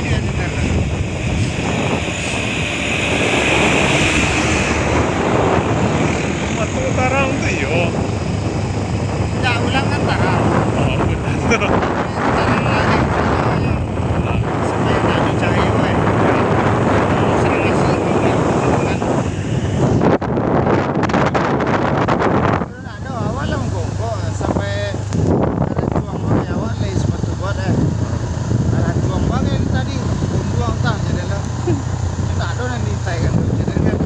ya sebentar. Batu tarang tuh yo. Ya ulang kan tarang. Oh benar. Tarang lagi. Supaya tak ada cahaya gue. Sering isi gue. Kan. Ada awal lah mengkongkok sampai ada cuang mana awal lah sepatu buat ada cuang banget tadi. Buang tak jadi lah. Tak ada nanti tayang jadi kan.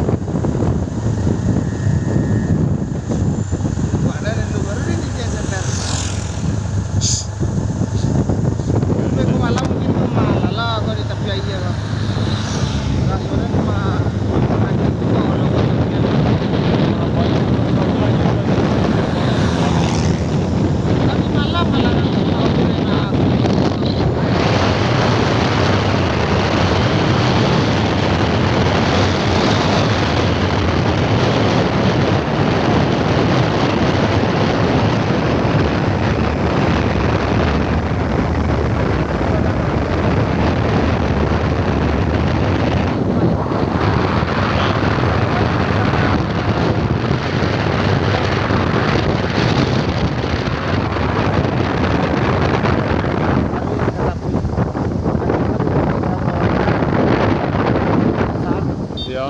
Ya,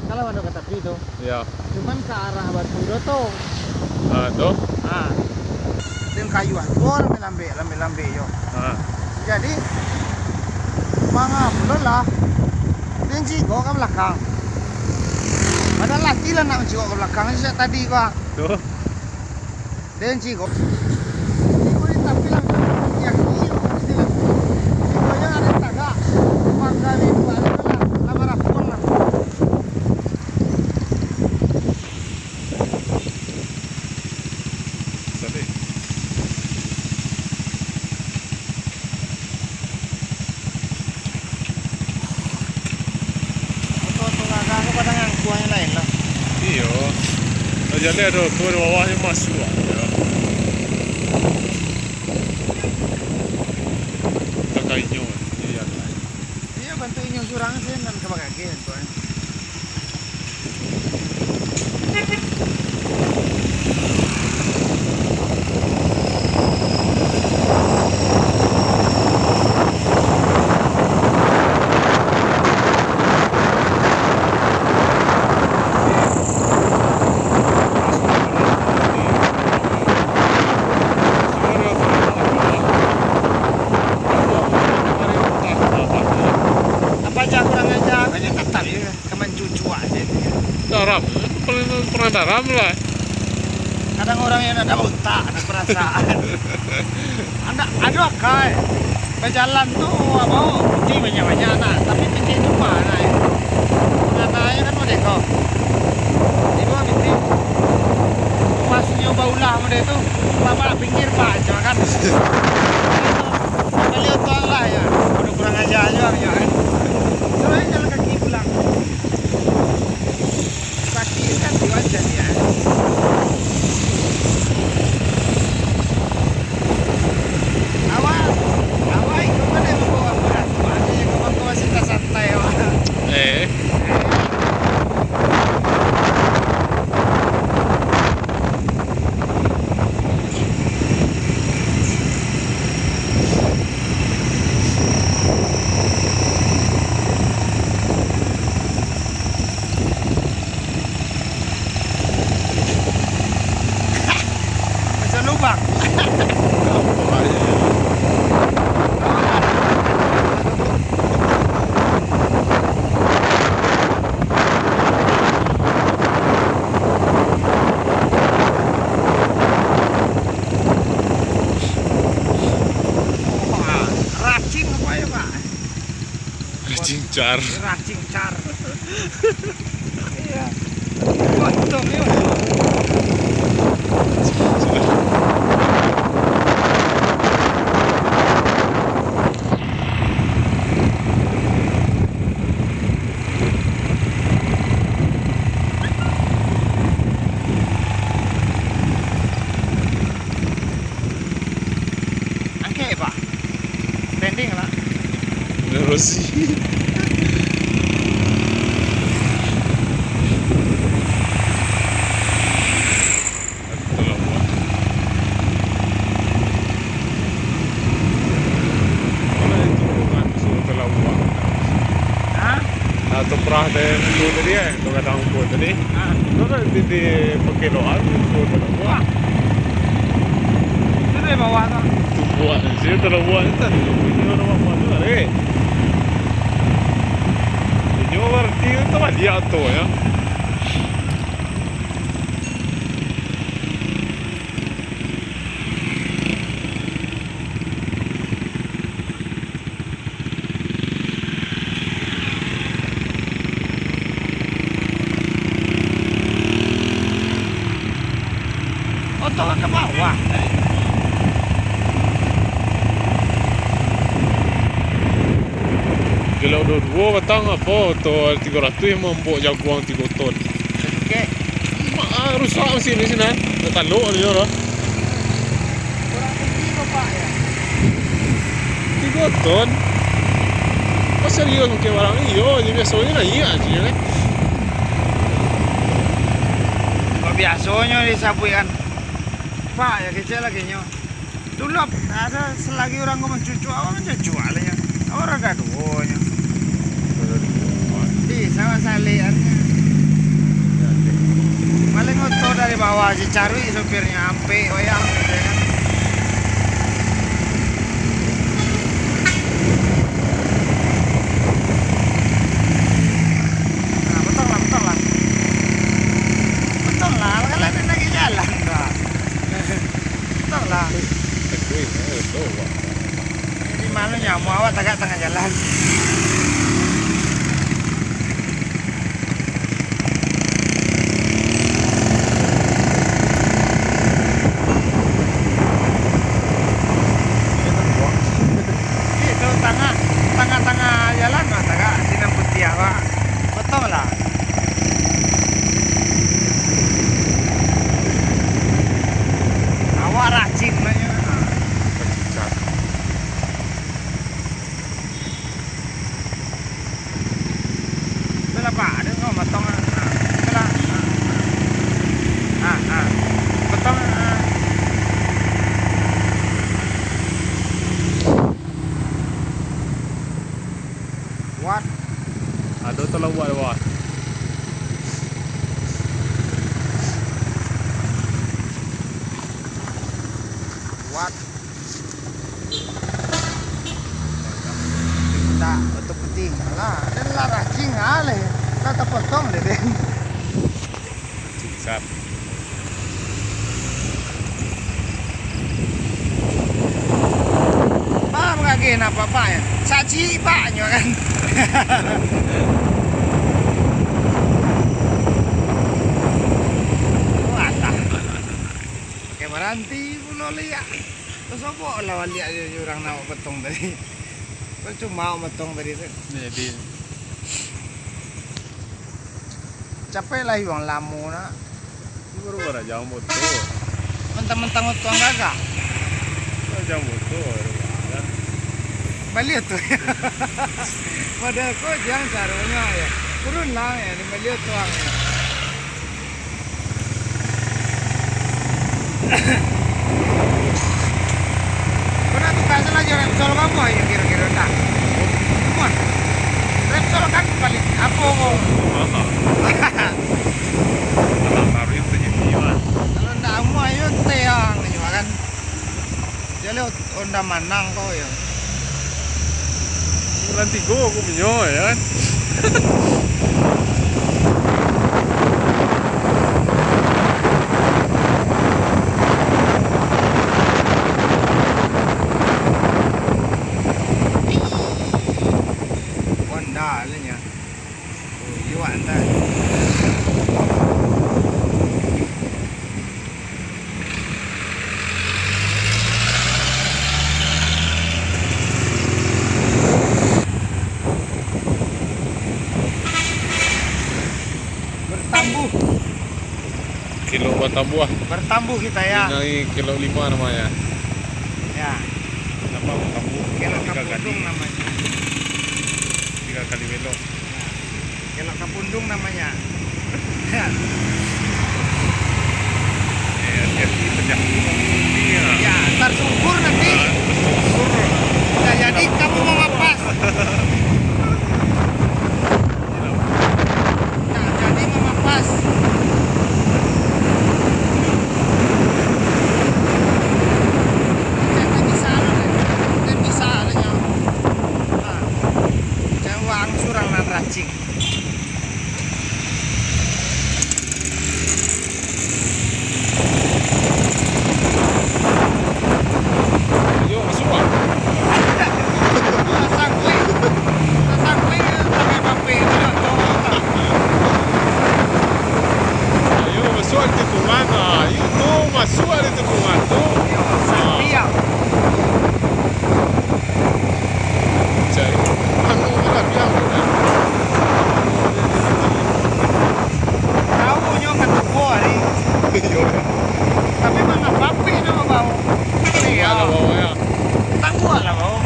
Kalau ada kata itu, ya. cuman ke arah Batu tuh. Tuh. Ah, dengan kayu aja, lambe yo. Jadi, manga belum lah. Dia cigo ke belakang. Padahal laki lah nak cigo ke belakang sih tadi gua. Tuh. Dia cigo. Cigo ini tapi lah yang ini, cigonya ada taga. Pakai ini balik lah, lama rapun lah. Tadi. Aku kadang yang kuahnya lain lah. Iyo. Jadi ada tur bawahnya masuk ya. Kakaknya, iya lah. Iya bantuin yang surang sih dan kebakage tuan. Apa aja kurang aja, banyak tetap ya, kemen cucu aja. Daram, pernah daram lah. Kadang orang yang ada otak, ada perasaan. Ada akai. Berjalan tuh apa? Kunci banyak anak, tapi kunci cuma anak. Anaknya kan mau deko. Itu binti. Masnya baulah model itu. Bapak pinggir pak, cuma kan. Beliau tuang lah ya. Udah kurang aja ya kan. Coba jalan kaki pulang. Kaki kan diwajan ya. Awal itu kan yang membawa berat. Makanya kawan-kawan santai wah. Macam lubang. Racing apa ya pak? Cincar. Racing car. Iya. Untung ya. Sulawesi. Hah? Atau perah dan tu tadi tu kadang pun tadi. Tu kan di perkiloan tu terlalu. Itu dari bawah tu. Tu buat sih terlalu itu. Ini orang buat tu ada. Ini orang dia tu dia tu ya. Otot ke bawah tadi. Kalau dua batang apa tu 300 yang membuat jaguang 3 ton. Okey. Mak rusak mesin ni sini. Tak taluk dia orang. Kurang tinggi bapak ya. 3 ton. Pasal dia pakai barang ni, yo, dia biasanya naik aja kan. Kok biasanya disabui kan. Pak ya kecil lagi nyo. Dulu ada selagi orang ngomong cucu awak kan jual ya. Orang gaduhnya. Di sama saliannya. Paling otot dari bawah si cari sopirnya ampe oyang gitu ya kan. Nah, betul lah. Betul lah, kalian lagi jalan dah. Betul lah. Ini malu nyamu awak tagak tengah jalan. Itu tengah jalan mah tagak sinan putih awak. Betul lah. Awak rajin banyak. Bela pak, ada kau matang. Bela. Betul. What? Ada terlalu buat. What? Tak, betul putih lah. Dan lah rajin ale. Tak terpotong deh. Cicat. Paham gak gini apa ya? Saji banyak kan. Walah. Kayak meranti pulau liak. Terus apa lawan liak orang nak betong tadi. Kau cuma betong tadi tu. Jadi Capek lah yang lamu nak. baru jam motor. Mentang-mentang tuang gagak. Jam motor. Balik tu. Padahal kau jangan caranya ya. Turun lah ya, ni balik tuang. Kena tukar salah Repsol kamu aja kira-kira tak? Mohon. Repsol kan paling apa kau? Tarif tu jadi mana? Kalau ndak mau ayo teang juga kan. Jadi onda manang kau ya. Nanti aku punya ya kan. Honda lah nya. Oh, Yuan dah. Bertambuh. Kilo buah. Bertambuh kita ya. Ini kilo 5 namanya. Ya. Kenapa bertambuh? Kilo Tiga kampung gading. namanya. kali belok. Kelok Kapundung namanya. Hati-hati pecah dia. Ya, ntar subur nanti. Syukur. Nah, jadi kamu mau mapas. Nah, jadi mau mapas. Saya bisa lah. Saya bisa lah nya. Nah, saya uang surang nan racing. Ayo masuk ah. Rasa kue pakai pape itu dah tahu. Ayo masuk di tikungan. Ayo tuh masuk di tikungan tuh. Siap. Cari. Anu lah biang. Tahu punya ketubo hari. Yo. Tapi mana pape nama bau. Ya bawa ya. Tang buat lah bau.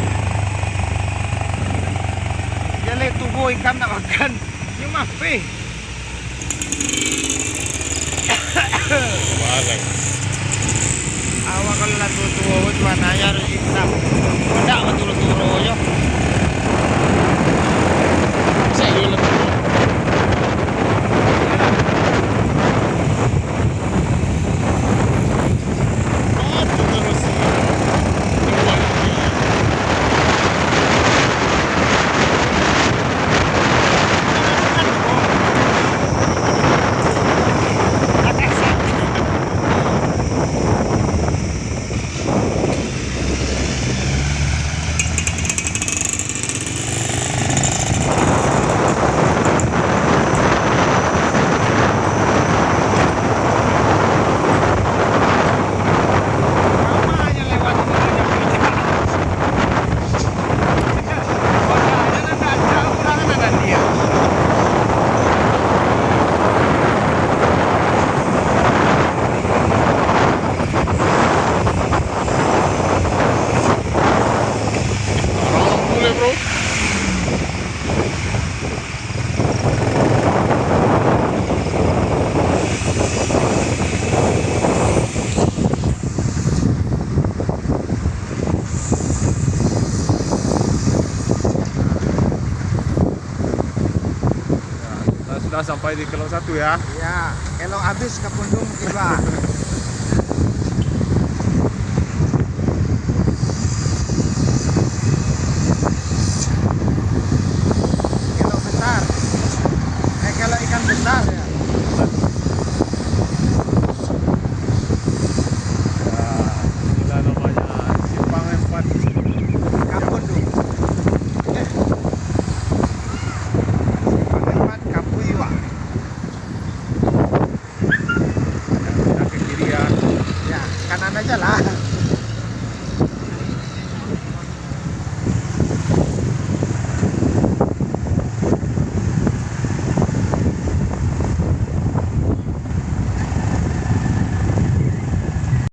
Dia lihat tubuh ikan nak makan. Ini mape. Balang. Awak kalau lah tuh cuma nanya harus hitam. Tidak betul-betul yo. Saya yo lah. Apa terus? Tikungan. Namanya lewat itu aja beda. Makanya nak jauh orang ada dia. Orang boleh bro. Kita sudah sampai di Kelok 1 ya. Ya, kalau habis Kapundung kedua.